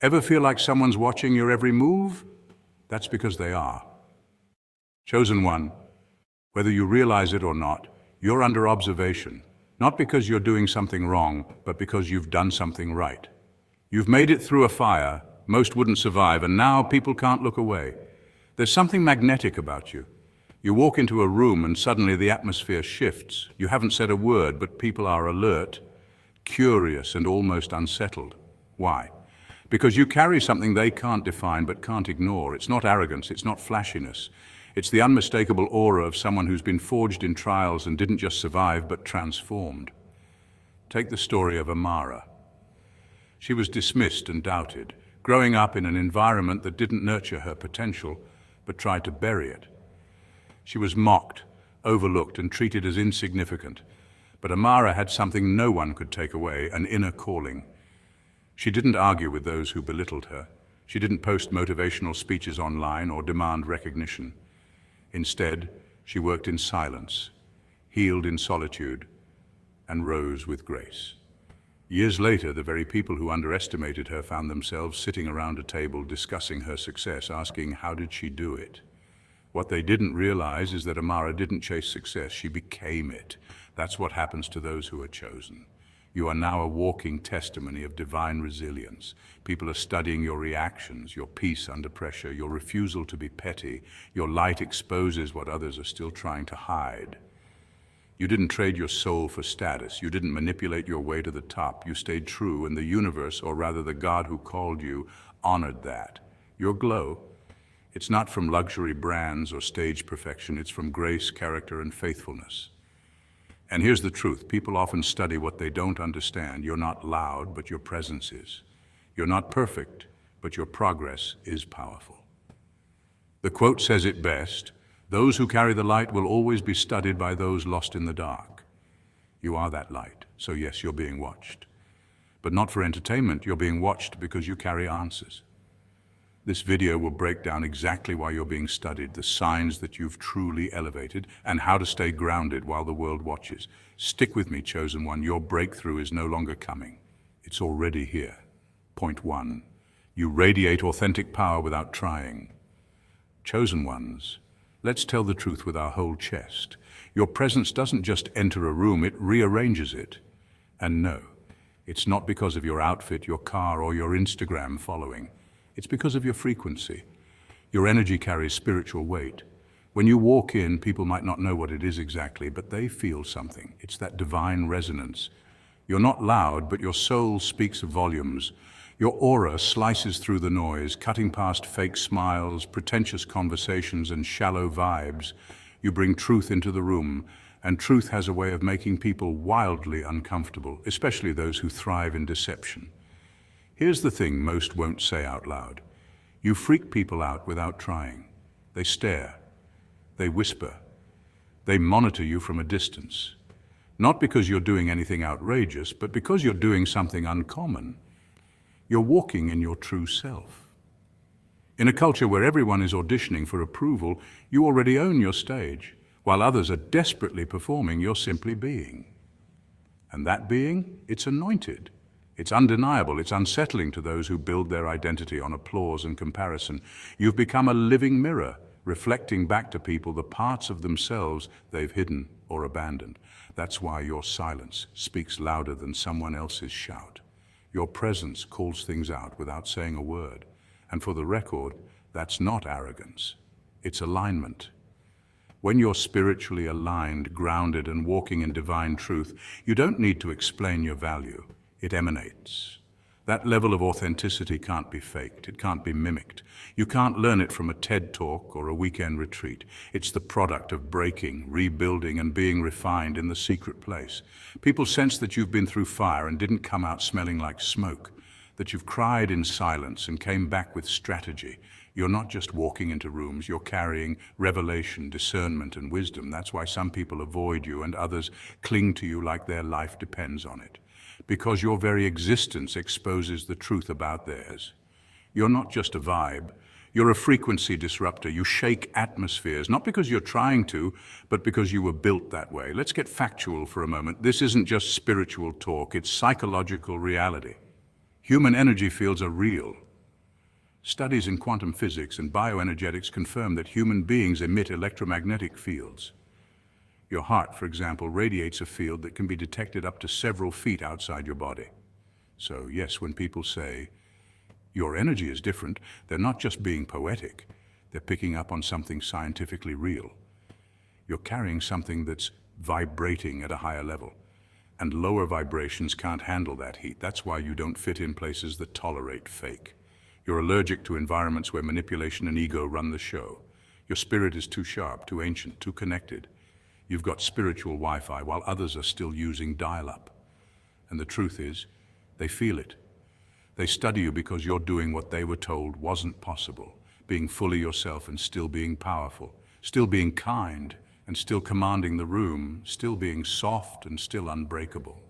Ever feel like someone's watching your every move? That's because they are. Chosen one, whether you realize it or not, you're under observation, not because you're doing something wrong, but because you've done something right. You've made it through a fire, most wouldn't survive, and now people can't look away. There's something magnetic about you. You walk into a room and suddenly the atmosphere shifts. You haven't said a word, but people are alert, curious, and almost unsettled. Why? Because you carry something they can't define but can't ignore. It's not arrogance, it's not flashiness. It's the unmistakable aura of someone who's been forged in trials and didn't just survive but transformed. Take the story of Amara. She was dismissed and doubted, growing up in an environment that didn't nurture her potential but tried to bury it. She was mocked, overlooked, and treated as insignificant. But Amara had something no one could take away, an inner calling. She didn't argue with those who belittled her. She didn't post motivational speeches online or demand recognition. Instead, she worked in silence, healed in solitude, and rose with grace. Years later, the very people who underestimated her found themselves sitting around a table discussing her success, asking, how did she do it? What they didn't realize is that Amara didn't chase success, she became it. That's what happens to those who are chosen. You are now a walking testimony of divine resilience. People are studying your reactions, your peace under pressure, your refusal to be petty. Your light exposes what others are still trying to hide. You didn't trade your soul for status. You didn't manipulate your way to the top. You stayed true, and the universe, or rather the God who called you, honored that. Your glow, it's not from luxury brands or stage perfection. It's from grace, character, and faithfulness. And here's the truth. People often study what they don't understand. You're not loud, but your presence is. You're not perfect, but your progress is powerful. The quote says it best: those who carry the light will always be studied by those lost in the dark. You are that light, so yes, you're being watched. But not for entertainment, you're being watched because you carry answers. This video will break down exactly why you're being studied, the signs that you've truly elevated, and how to stay grounded while the world watches. Stick with me, chosen one. Your breakthrough is no longer coming. It's already here. Point 1. You radiate authentic power without trying. Chosen ones, let's tell the truth with our whole chest. Your presence doesn't just enter a room, it rearranges it. And no, it's not because of your outfit, your car, or your Instagram following. It's because of your frequency. Your energy carries spiritual weight. When you walk in, people might not know what it is exactly, but they feel something. It's that divine resonance. You're not loud, but your soul speaks volumes. Your aura slices through the noise, cutting past fake smiles, pretentious conversations, and shallow vibes. You bring truth into the room, and truth has a way of making people wildly uncomfortable, especially those who thrive in deception. Here's the thing most won't say out loud. You freak people out without trying. They stare. They whisper. They monitor you from a distance. Not because you're doing anything outrageous, but because you're doing something uncommon. You're walking in your true self. In a culture where everyone is auditioning for approval, you already own your stage. While others are desperately performing, you're simply being. And that being, it's anointed. It's undeniable, it's unsettling to those who build their identity on applause and comparison. You've become a living mirror, reflecting back to people the parts of themselves they've hidden or abandoned. That's why your silence speaks louder than someone else's shout. Your presence calls things out without saying a word. And for the record, that's not arrogance, it's alignment. When you're spiritually aligned, grounded, and walking in divine truth, you don't need to explain your value. It emanates. That level of authenticity can't be faked. It can't be mimicked. You can't learn it from a TED talk or a weekend retreat. It's the product of breaking, rebuilding, and being refined in the secret place. People sense that you've been through fire and didn't come out smelling like smoke, that you've cried in silence and came back with strategy. You're not just walking into rooms, you're carrying revelation, discernment, and wisdom. That's why some people avoid you and others cling to you like their life depends on it. Because your very existence exposes the truth about theirs. You're not just a vibe, you're a frequency disruptor. You shake atmospheres, not because you're trying to, but because you were built that way. Let's get factual for a moment. This isn't just spiritual talk, it's psychological reality. Human energy fields are real. Studies in quantum physics and bioenergetics confirm that human beings emit electromagnetic fields. Your heart, for example, radiates a field that can be detected up to several feet outside your body. So yes, when people say, your energy is different, they're not just being poetic, they're picking up on something scientifically real. You're carrying something that's vibrating at a higher level, and lower vibrations can't handle that heat. That's why you don't fit in places that tolerate fake. You're allergic to environments where manipulation and ego run the show. Your spirit is too sharp, too ancient, too connected. You've got spiritual Wi-Fi while others are still using dial-up. And the truth is, they feel it. They study you because you're doing what they were told wasn't possible, being fully yourself and still being powerful, still being kind and still commanding the room, still being soft and still unbreakable.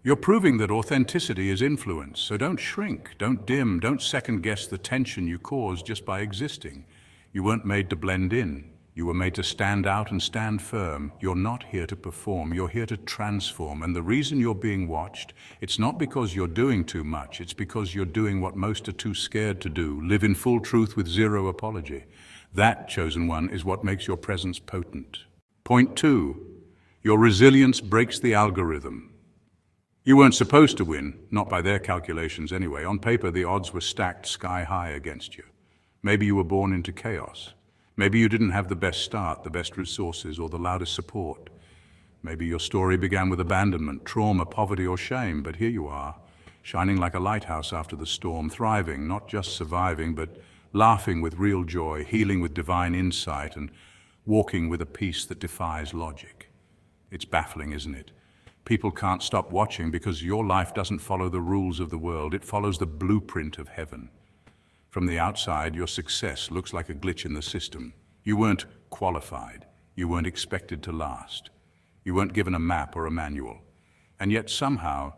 You're proving that authenticity is influence, so don't shrink, don't dim, don't second-guess the tension you cause just by existing. You weren't made to blend in. You were made to stand out and stand firm. You're not here to perform, you're here to transform. And the reason you're being watched, it's not because you're doing too much, it's because you're doing what most are too scared to do, live in full truth with zero apology. That, chosen one, is what makes your presence potent. Point 2, your resilience breaks the algorithm. You weren't supposed to win, not by their calculations anyway. On paper, the odds were stacked sky high against you. Maybe you were born into chaos. Maybe you didn't have the best start, the best resources, or the loudest support. Maybe your story began with abandonment, trauma, poverty, or shame, but here you are, shining like a lighthouse after the storm, thriving, not just surviving, but laughing with real joy, healing with divine insight, and walking with a peace that defies logic. It's baffling, isn't it? People can't stop watching because your life doesn't follow the rules of the world. It follows the blueprint of heaven. From the outside, your success looks like a glitch in the system. You weren't qualified. You weren't expected to last. You weren't given a map or a manual. And yet somehow,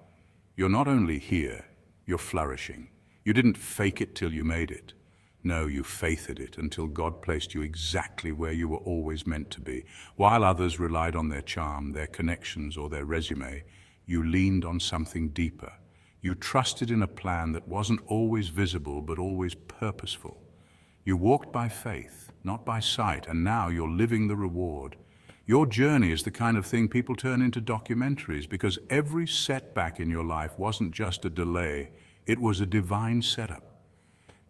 you're not only here, you're flourishing. You didn't fake it till you made it. No, you faithed it until God placed you exactly where you were always meant to be. While others relied on their charm, their connections, or their resume, you leaned on something deeper. You trusted in a plan that wasn't always visible, but always purposeful. You walked by faith, not by sight, and now you're living the reward. Your journey is the kind of thing people turn into documentaries because every setback in your life wasn't just a delay, it was a divine setup.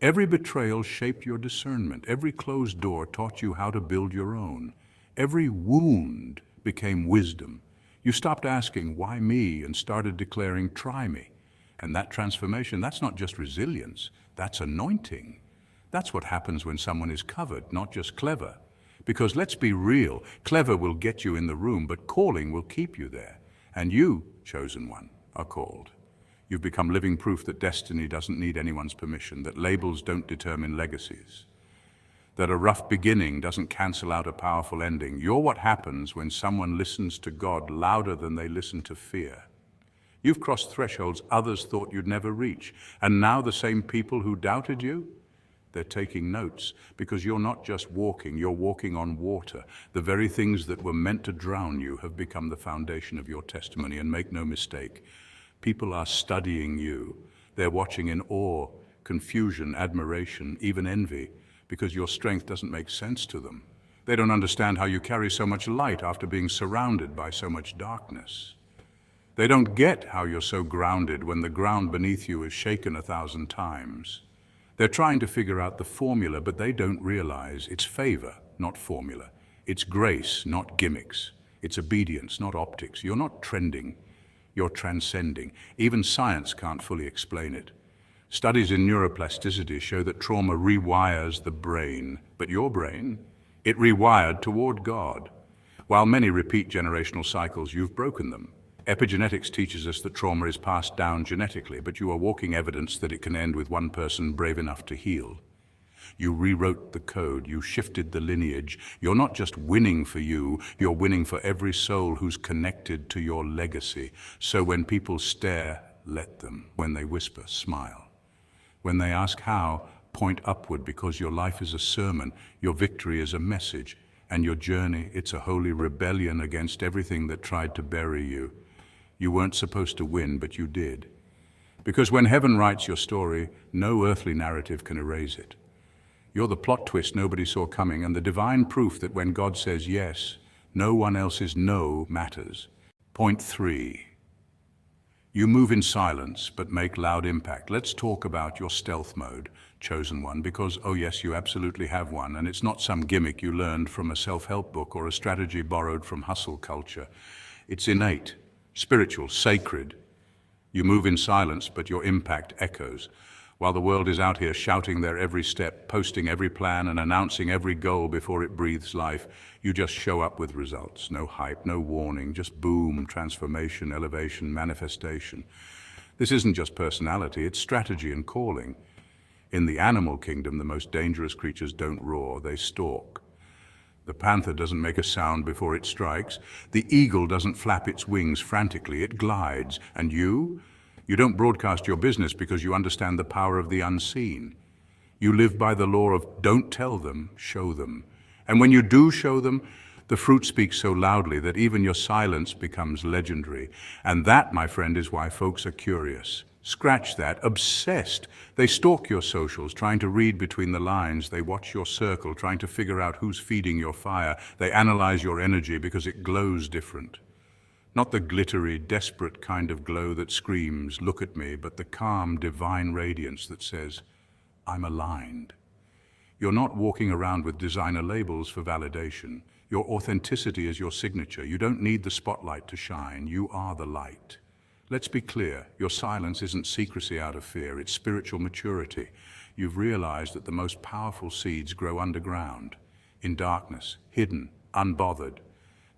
Every betrayal shaped your discernment. Every closed door taught you how to build your own. Every wound became wisdom. You stopped asking, why me, and started declaring, try me. And that transformation, that's not just resilience, that's anointing. That's what happens when someone is covered, not just clever. Because let's be real, clever will get you in the room, but calling will keep you there. And you, chosen one, are called. You've become living proof that destiny doesn't need anyone's permission, that labels don't determine legacies, that a rough beginning doesn't cancel out a powerful ending. You're what happens when someone listens to God louder than they listen to fear. You've crossed thresholds others thought you'd never reach, and now the same people who doubted you, they're taking notes, because you're not just walking, you're walking on water. The very things that were meant to drown you have become the foundation of your testimony, and make no mistake, people are studying you. They're watching in awe, confusion, admiration, even envy, because your strength doesn't make sense to them. They don't understand how you carry so much light after being surrounded by so much darkness. They don't get how you're so grounded when the ground beneath you is shaken 1,000 times. They're trying to figure out the formula, but they don't realize it's favor, not formula. It's grace, not gimmicks. It's obedience, not optics. You're not trending. You're transcending. Even science can't fully explain it. Studies in neuroplasticity show that trauma rewires the brain, but your brain, it rewired toward God. While many repeat generational cycles, you've broken them. Epigenetics teaches us that trauma is passed down genetically, but you are walking evidence that it can end with one person brave enough to heal. You rewrote the code, you shifted the lineage. You're not just winning for you, you're winning for every soul who's connected to your legacy. So when people stare, let them. When they whisper, smile. When they ask how, point upward, because your life is a sermon, your victory is a message, and your journey, it's a holy rebellion against everything that tried to bury you. You weren't supposed to win, but you did. Because when heaven writes your story, no earthly narrative can erase it. You're the plot twist nobody saw coming and the divine proof that when God says yes, no one else's no matters. Point 3. You move in silence, but make loud impact. Let's talk about your stealth mode, chosen one, because, oh yes, you absolutely have one, and it's not some gimmick you learned from a self-help book or a strategy borrowed from hustle culture. It's innate, spiritual, sacred. You move in silence, but your impact echoes. While the world is out here shouting their every step, posting every plan, and announcing every goal before it breathes life, you just show up with results. No hype, no warning, just boom, transformation, elevation, manifestation. This isn't just personality, it's strategy and calling. In the animal kingdom, the most dangerous creatures don't roar, they stalk. The panther doesn't make a sound before it strikes. The eagle doesn't flap its wings frantically, it glides. And you don't broadcast your business because you understand the power of the unseen. You live by the law of don't tell them, show them. And when you do show them, the fruit speaks so loudly that even your silence becomes legendary. And that, my friend, is why folks are curious. Scratch that, obsessed. They stalk your socials, trying to read between the lines. They watch your circle, trying to figure out who's feeding your fire. They analyze your energy because it glows different. Not the glittery, desperate kind of glow that screams, look at me, but the calm, divine radiance that says, I'm aligned. You're not walking around with designer labels for validation. Your authenticity is your signature. You don't need the spotlight to shine. You are the light. Let's be clear, your silence isn't secrecy out of fear, it's spiritual maturity. You've realized that the most powerful seeds grow underground, in darkness, hidden, unbothered.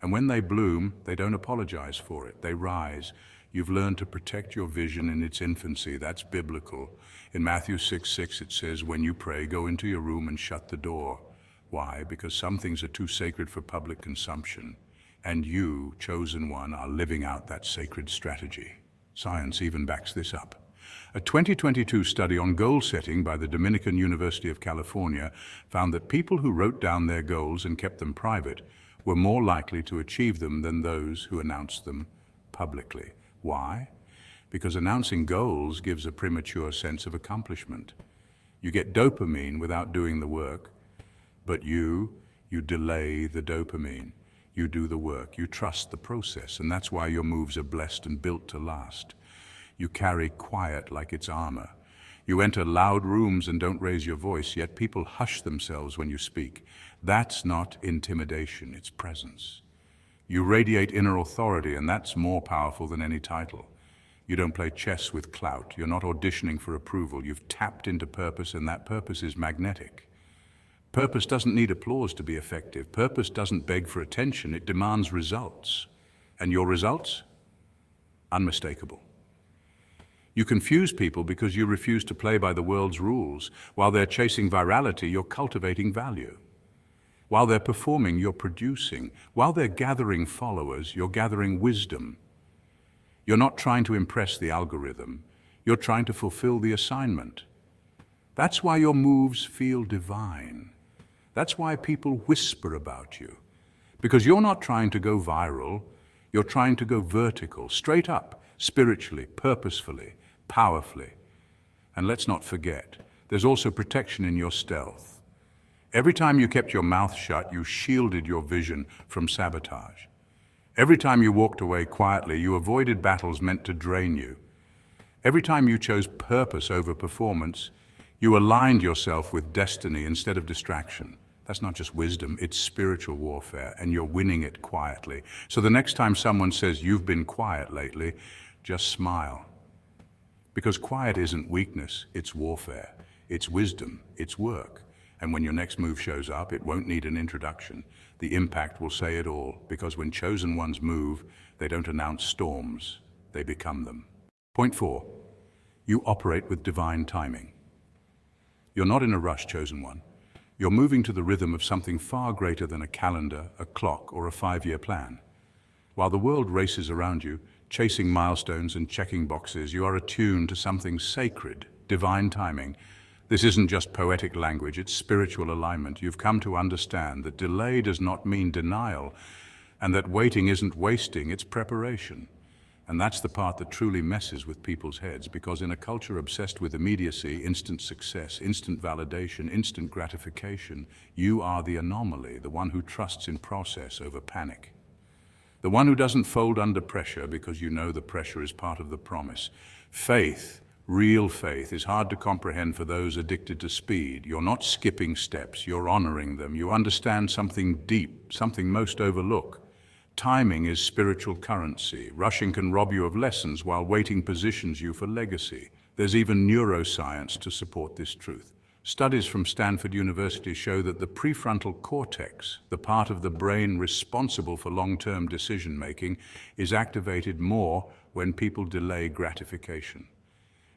And when they bloom, they don't apologize for it, they rise. You've learned to protect your vision in its infancy, that's biblical. In Matthew 6:6 it says, when you pray, go into your room and shut the door. Why? Because some things are too sacred for public consumption. And you, chosen one, are living out that sacred strategy. Science even backs this up. A 2022 study on goal setting by the Dominican University of California found that people who wrote down their goals and kept them private were more likely to achieve them than those who announced them publicly. Why? Because announcing goals gives a premature sense of accomplishment. You get dopamine without doing the work, but you delay the dopamine. You do the work, you trust the process, and that's why your moves are blessed and built to last. You carry quiet like it's armor. You enter loud rooms and don't raise your voice, yet people hush themselves when you speak. That's not intimidation, it's presence. You radiate inner authority, and that's more powerful than any title. You don't play chess with clout. You're not auditioning for approval. You've tapped into purpose, and that purpose is magnetic. Purpose doesn't need applause to be effective. Purpose doesn't beg for attention. It demands results. And your results? Unmistakable. You confuse people because you refuse to play by the world's rules. While they're chasing virality, you're cultivating value. While they're performing, you're producing. While they're gathering followers, you're gathering wisdom. You're not trying to impress the algorithm. You're trying to fulfill the assignment. That's why your moves feel divine. That's why people whisper about you. Because you're not trying to go viral, you're trying to go vertical, straight up, spiritually, purposefully, powerfully. And let's not forget, there's also protection in your stealth. Every time you kept your mouth shut, you shielded your vision from sabotage. Every time you walked away quietly, you avoided battles meant to drain you. Every time you chose purpose over performance, you aligned yourself with destiny instead of distraction. That's not just wisdom, it's spiritual warfare, and you're winning it quietly. So the next time someone says you've been quiet lately, just smile. Because quiet isn't weakness, it's warfare. It's wisdom, it's work. And when your next move shows up, it won't need an introduction. The impact will say it all, because when chosen ones move, they don't announce storms, they become them. Point 4, you operate with divine timing. You're not in a rush, chosen one. You're moving to the rhythm of something far greater than a calendar, a clock, or a 5-year plan. While the world races around you, chasing milestones and checking boxes, you are attuned to something sacred, divine timing. This isn't just poetic language, it's spiritual alignment. You've come to understand that delay does not mean denial, and that waiting isn't wasting, it's preparation. And that's the part that truly messes with people's heads, because in a culture obsessed with immediacy, instant success, instant validation, instant gratification, you are the anomaly, the one who trusts in process over panic. The one who doesn't fold under pressure because you know the pressure is part of the promise. Faith, real faith, is hard to comprehend for those addicted to speed. You're not skipping steps, you're honoring them. You understand something deep, something most overlook. Timing is spiritual currency. Rushing can rob you of lessons while waiting positions you for legacy. There's even neuroscience to support this truth. Studies from Stanford University show that the prefrontal cortex, the part of the brain responsible for long-term decision-making, is activated more when people delay gratification.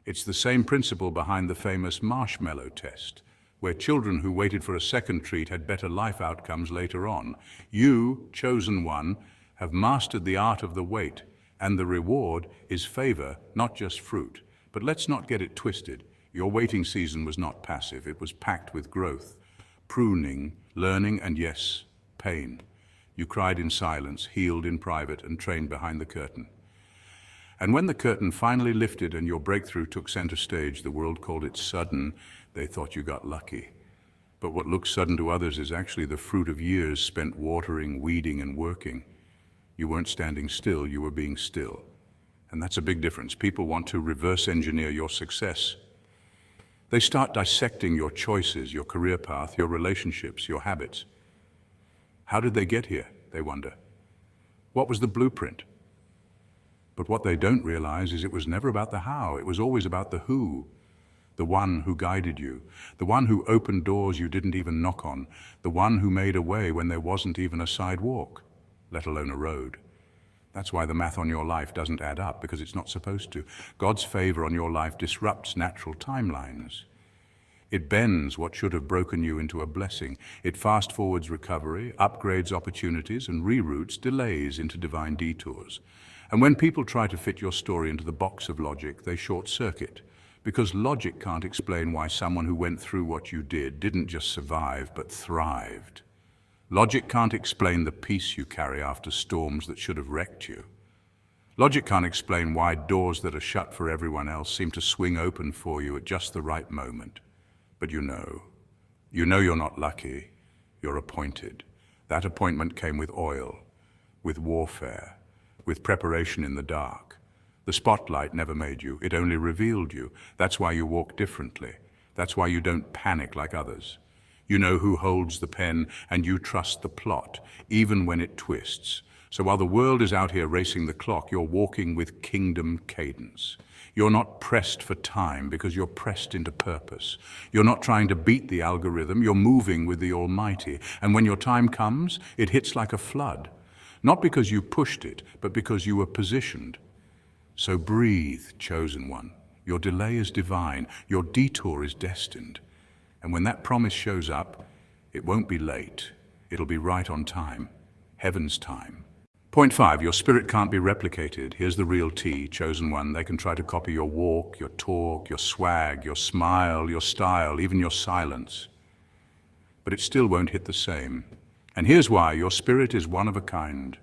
It's the same principle behind the famous marshmallow test, where children who waited for a second treat had better life outcomes later on. You, chosen one, have mastered the art of the wait, and the reward is favor, not just fruit. But let's not get it twisted. Your waiting season was not passive. It was packed with growth, pruning, learning, and yes, pain. You cried in silence, healed in private, and trained behind the curtain. And when the curtain finally lifted and your breakthrough took center stage, the world called it sudden. They thought you got lucky. But what looks sudden to others is actually the fruit of years spent watering, weeding, and working. You weren't standing still, you were being still. And that's a big difference. People want to reverse engineer your success. They start dissecting your choices, your career path, your relationships, your habits. How did they get here, they wonder? What was the blueprint? But what they don't realize is it was never about the how, it was always about the who. The one who guided you, the one who opened doors you didn't even knock on, the one who made a way when there wasn't even a sidewalk, let alone a road. That's why the math on your life doesn't add up, because it's not supposed to. God's favor on your life disrupts natural timelines. It bends what should have broken you into a blessing. It fast-forwards recovery, upgrades opportunities, and reroutes delays into divine detours. And when people try to fit your story into the box of logic, they short-circuit. Because logic can't explain why someone who went through what you did didn't just survive, but thrived. Logic can't explain the peace you carry after storms that should have wrecked you. Logic can't explain why doors that are shut for everyone else seem to swing open for you at just the right moment. But you know you're not lucky, you're appointed. That appointment came with oil, with warfare, with preparation in the dark. The spotlight never made you, it only revealed you. That's why you walk differently. That's why you don't panic like others. You know who holds the pen, and you trust the plot, even when it twists. So while the world is out here racing the clock, you're walking with kingdom cadence. You're not pressed for time because you're pressed into purpose. You're not trying to beat the algorithm, you're moving with the Almighty. And when your time comes, it hits like a flood. Not because you pushed it, but because you were positioned. So breathe, chosen one. Your delay is divine. Your detour is destined. And when that promise shows up, it won't be late. It'll be right on time. Heaven's time. Point 5, your spirit can't be replicated. Here's the real T, chosen one. They can try to copy your walk, your talk, your swag, your smile, your style, even your silence. But it still won't hit the same. And here's why. Your spirit is one of a kind.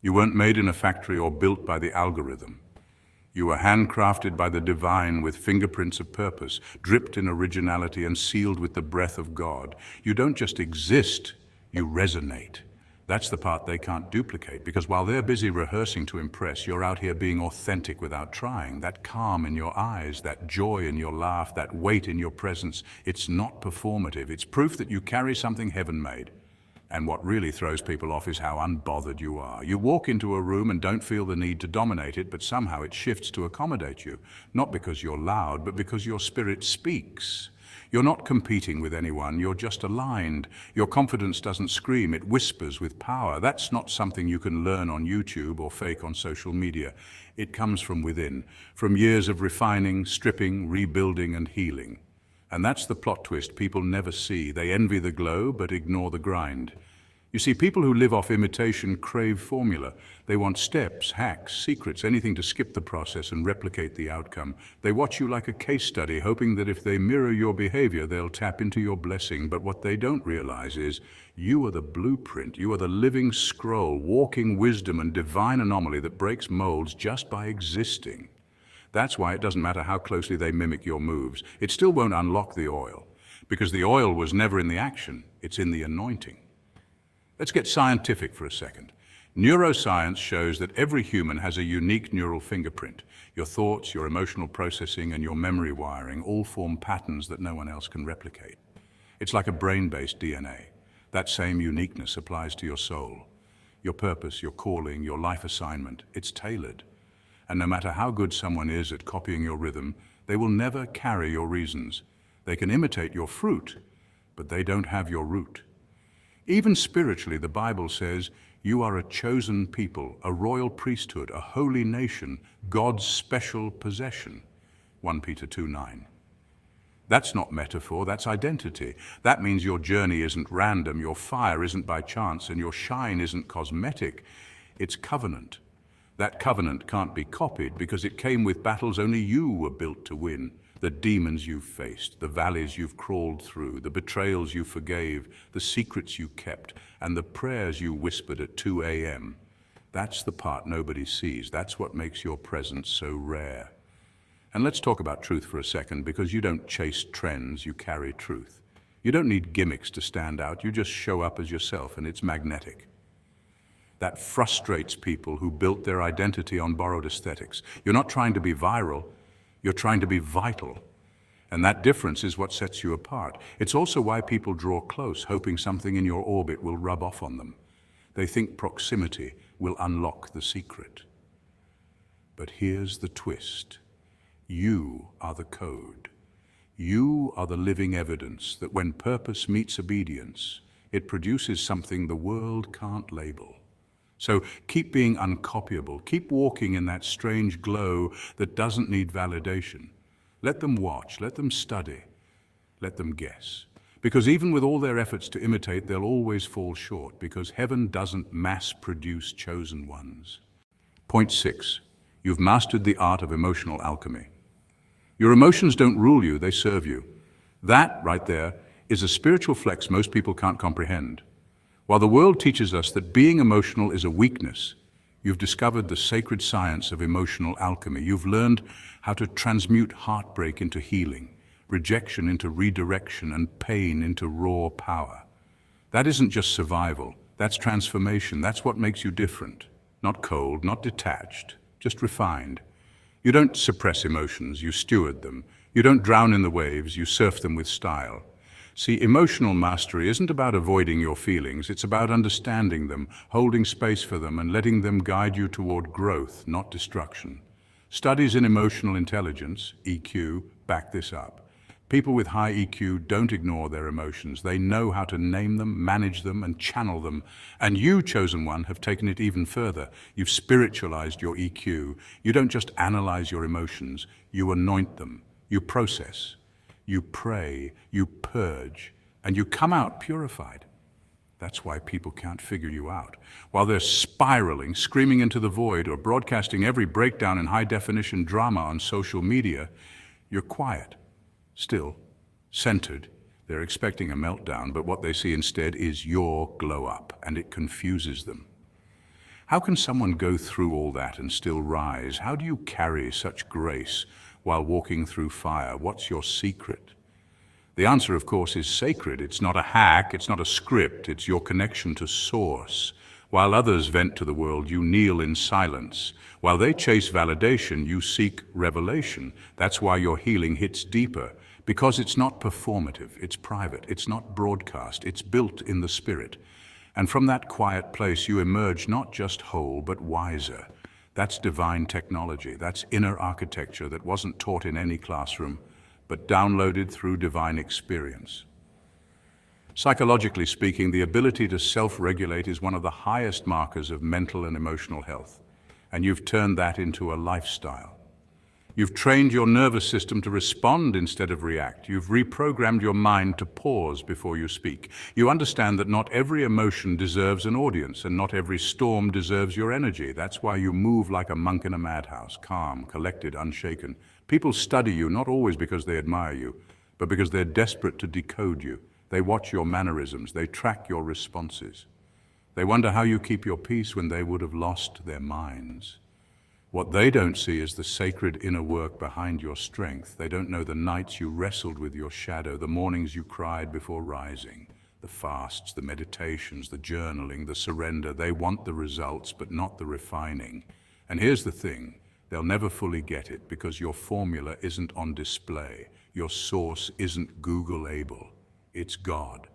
You weren't made in a factory or built by the algorithm. You were handcrafted by the divine with fingerprints of purpose, dripped in originality and sealed with the breath of God. You don't just exist, you resonate. That's the part they can't duplicate, because while they're busy rehearsing to impress, you're out here being authentic without trying. That calm in your eyes, that joy in your laugh, that weight in your presence, it's not performative. It's proof that you carry something heaven-made. And what really throws people off is how unbothered you are. You walk into a room and don't feel the need to dominate it, but somehow it shifts to accommodate you. Not because you're loud, but because your spirit speaks. You're not competing with anyone, you're just aligned. Your confidence doesn't scream, it whispers with power. That's not something you can learn on YouTube or fake on social media. It comes from within, from years of refining, stripping, rebuilding, and healing. And that's the plot twist people never see. They envy the glow, but ignore the grind. You see, people who live off imitation crave formula. They want steps, hacks, secrets, anything to skip the process and replicate the outcome. They watch you like a case study, hoping that if they mirror your behavior, they'll tap into your blessing. But what they don't realize is you are the blueprint. You are the living scroll, walking wisdom and divine anomaly that breaks molds just by existing. That's why it doesn't matter how closely they mimic your moves. It still won't unlock the oil, because the oil was never in the action. It's in the anointing. Let's get scientific for a second. Neuroscience shows that every human has a unique neural fingerprint. Your thoughts, your emotional processing, and your memory wiring all form patterns that no one else can replicate. It's like a brain-based DNA. That same uniqueness applies to your soul. Your purpose, your calling, your life assignment, it's tailored. And no matter how good someone is at copying your rhythm, they will never carry your reasons. They can imitate your fruit, but they don't have your root. Even spiritually, the Bible says, you are a chosen people, a royal priesthood, a holy nation, God's special possession. 1 Peter 2:9. That's not metaphor, that's identity. That means your journey isn't random, your fire isn't by chance, and your shine isn't cosmetic. It's covenant. That covenant can't be copied because it came with battles only you were built to win. The demons you've faced, the valleys you've crawled through, the betrayals you forgave, the secrets you kept, and the prayers you whispered at 2 a.m. That's the part nobody sees. That's what makes your presence so rare. And let's talk about truth for a second, because you don't chase trends, you carry truth. You don't need gimmicks to stand out, you just show up as yourself, and it's magnetic. That frustrates people who built their identity on borrowed aesthetics. You're not trying to be viral, you're trying to be vital. And that difference is what sets you apart. It's also why people draw close, hoping something in your orbit will rub off on them. They think proximity will unlock the secret. But here's the twist. You are the code. You are the living evidence that when purpose meets obedience, it produces something the world can't label. So keep being uncopyable. Keep walking in that strange glow that doesn't need validation. Let them watch, let them study, let them guess. Because even with all their efforts to imitate, they'll always fall short, because heaven doesn't mass produce chosen ones. Point 6. You've mastered the art of emotional alchemy. Your emotions don't rule you, they serve you. That, right there, is a spiritual flex most people can't comprehend. While the world teaches us that being emotional is a weakness, you've discovered the sacred science of emotional alchemy. You've learned how to transmute heartbreak into healing, rejection into redirection, and pain into raw power. That isn't just survival, that's transformation. That's what makes you different. Not cold, not detached, just refined. You don't suppress emotions, you steward them. You don't drown in the waves, you surf them with style. See, emotional mastery isn't about avoiding your feelings, it's about understanding them, holding space for them, and letting them guide you toward growth, not destruction. Studies in emotional intelligence, EQ, back this up. People with high EQ don't ignore their emotions. They know how to name them, manage them, and channel them. And you, chosen one, have taken it even further. You've spiritualized your EQ. You don't just analyze your emotions, you anoint them, you process. You pray, you purge, and you come out purified. That's why people can't figure you out. While they're spiraling, screaming into the void, or broadcasting every breakdown in high-definition drama on social media, you're quiet, still, centered. They're expecting a meltdown, but what they see instead is your glow-up, and it confuses them. How can someone go through all that and still rise? How do you carry such grace while walking through fire? What's your secret? The answer, of course, is sacred. It's not a hack, it's not a script, it's your connection to source. While others vent to the world, you kneel in silence. While they chase validation, you seek revelation. That's why your healing hits deeper, because it's not performative, it's private, it's not broadcast, it's built in the spirit. And from that quiet place, you emerge not just whole, but wiser. That's divine technology. That's inner architecture that wasn't taught in any classroom, but downloaded through divine experience. Psychologically speaking, the ability to self-regulate is one of the highest markers of mental and emotional health, and you've turned that into a lifestyle. You've trained your nervous system to respond instead of react. You've reprogrammed your mind to pause before you speak. You understand that not every emotion deserves an audience, and not every storm deserves your energy. That's why you move like a monk in a madhouse, calm, collected, unshaken. People study you not always because they admire you, but because they're desperate to decode you. They watch your mannerisms. They track your responses. They wonder how you keep your peace when they would have lost their minds. What they don't see is the sacred inner work behind your strength. They don't know the nights you wrestled with your shadow, the mornings you cried before rising, the fasts, the meditations, the journaling, the surrender. They want the results, but not the refining. And here's the thing, they'll never fully get it because your formula isn't on display. Your source isn't Google-able. It's God.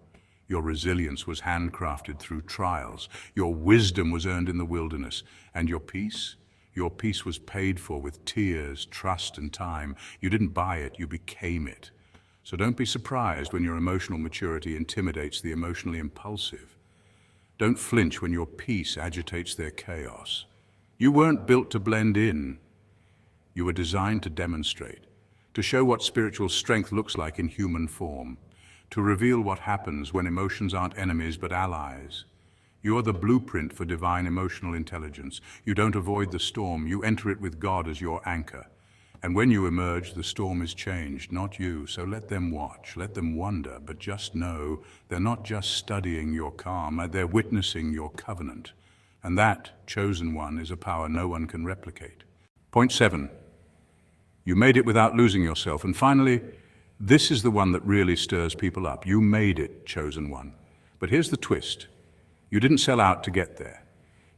Your resilience was handcrafted through trials. Your wisdom was earned in the wilderness. And your peace? Your peace was paid for with tears, trust, and time. You didn't buy it, you became it. So don't be surprised when your emotional maturity intimidates the emotionally impulsive. Don't flinch when your peace agitates their chaos. You weren't built to blend in. You were designed to demonstrate, to show what spiritual strength looks like in human form, to reveal what happens when emotions aren't enemies but allies. You are the blueprint for divine emotional intelligence. You don't avoid the storm, you enter it with God as your anchor. And when you emerge, the storm is changed, not you. So let them watch, let them wonder, but just know they're not just studying your calm, they're witnessing your covenant. And that, chosen one, is a power no one can replicate. Point 7. You made it without losing yourself. And finally, this is the one that really stirs people up. You made it, chosen one. But here's the twist. You didn't sell out to get there.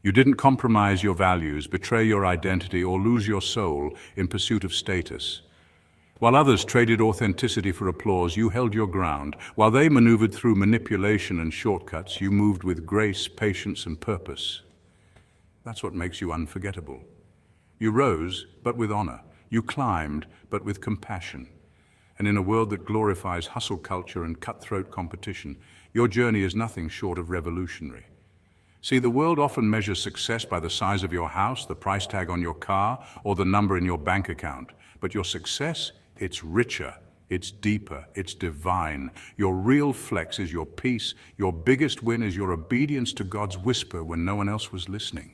You didn't compromise your values, betray your identity, or lose your soul in pursuit of status. While others traded authenticity for applause, you held your ground. While they maneuvered through manipulation and shortcuts, you moved with grace, patience, and purpose. That's what makes you unforgettable. You rose, but with honor. You climbed, but with compassion. And in a world that glorifies hustle culture and cutthroat competition, your journey is nothing short of revolutionary. See, the world often measures success by the size of your house, the price tag on your car, or the number in your bank account. But your success, it's richer, it's deeper, it's divine. Your real flex is your peace. Your biggest win is your obedience to God's whisper when no one else was listening.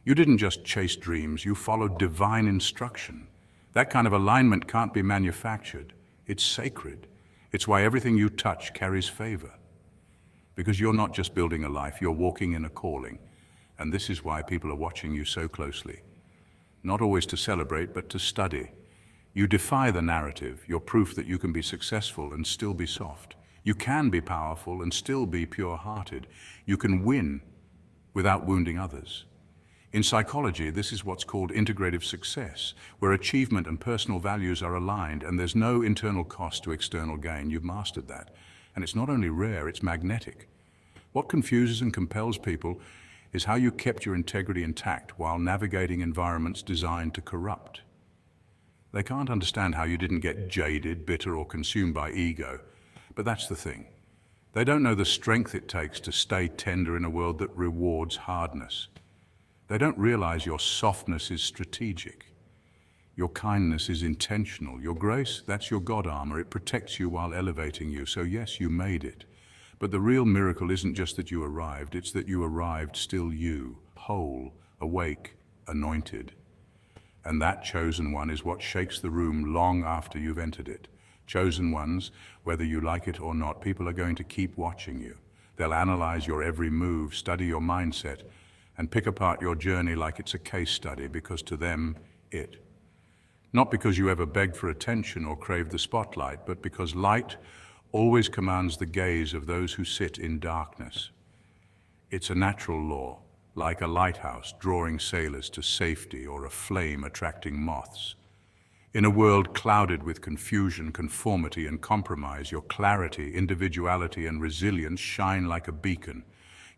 You didn't just chase dreams, you followed divine instruction. That kind of alignment can't be manufactured. It's sacred. It's why everything you touch carries favor. Because you're not just building a life, you're walking in a calling. And this is why people are watching you so closely. Not always to celebrate, but to study. You defy the narrative. You're proof that you can be successful and still be soft. You can be powerful and still be pure-hearted. You can win without wounding others. In psychology, this is what's called integrative success, where achievement and personal values are aligned and there's no internal cost to external gain. You've mastered that. And it's not only rare, it's magnetic. What confuses and compels people is how you kept your integrity intact while navigating environments designed to corrupt. They can't understand how you didn't get jaded, bitter, or consumed by ego. But that's the thing. They don't know the strength it takes to stay tender in a world that rewards hardness. They don't realize your softness is strategic. Your kindness is intentional. Your grace, that's your God armor. It protects you while elevating you. So yes, you made it. But the real miracle isn't just that you arrived, it's that you arrived still you, whole, awake, anointed. And that chosen one is what shakes the room long after you've entered it. Chosen ones, whether you like it or not, people are going to keep watching you. They'll analyze your every move, study your mindset, and pick apart your journey like it's a case study, because to them, not because you ever begged for attention or craved the spotlight, but because light always commands the gaze of those who sit in darkness. It's a natural law, like a lighthouse drawing sailors to safety or a flame attracting moths. In a world clouded with confusion, conformity, and compromise, your clarity, individuality, and resilience shine like a beacon.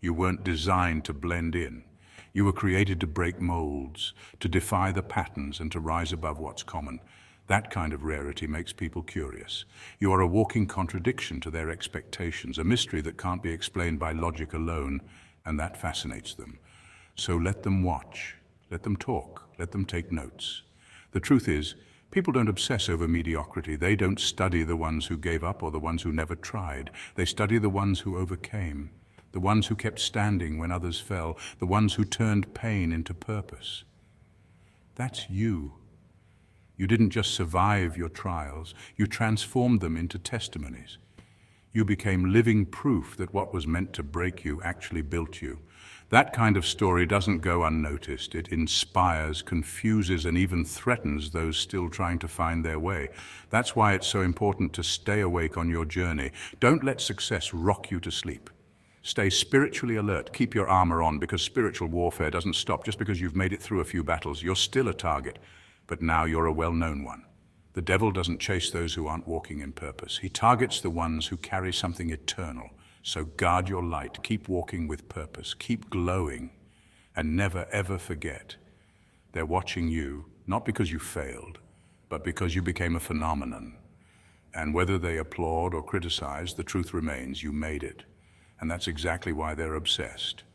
You weren't designed to blend in. You were created to break molds, to defy the patterns, and to rise above what's common. That kind of rarity makes people curious. You are a walking contradiction to their expectations, a mystery that can't be explained by logic alone, and that fascinates them. So let them watch, let them talk, let them take notes. The truth is, people don't obsess over mediocrity. They don't study the ones who gave up or the ones who never tried. They study the ones who overcame, the ones who kept standing when others fell, the ones who turned pain into purpose. That's you. You didn't just survive your trials, you transformed them into testimonies. You became living proof that what was meant to break you actually built you. That kind of story doesn't go unnoticed. It inspires, confuses, and even threatens those still trying to find their way. That's why it's so important to stay awake on your journey. Don't let success rock you to sleep. Stay spiritually alert. Keep your armor on, because spiritual warfare doesn't stop just because you've made it through a few battles. You're still a target, but now you're a well-known one. The devil doesn't chase those who aren't walking in purpose. He targets the ones who carry something eternal. So guard your light, keep walking with purpose, keep glowing, and never ever forget. They're watching you, not because you failed, but because you became a phenomenon. And whether they applaud or criticize, the truth remains, you made it. And that's exactly why they're obsessed.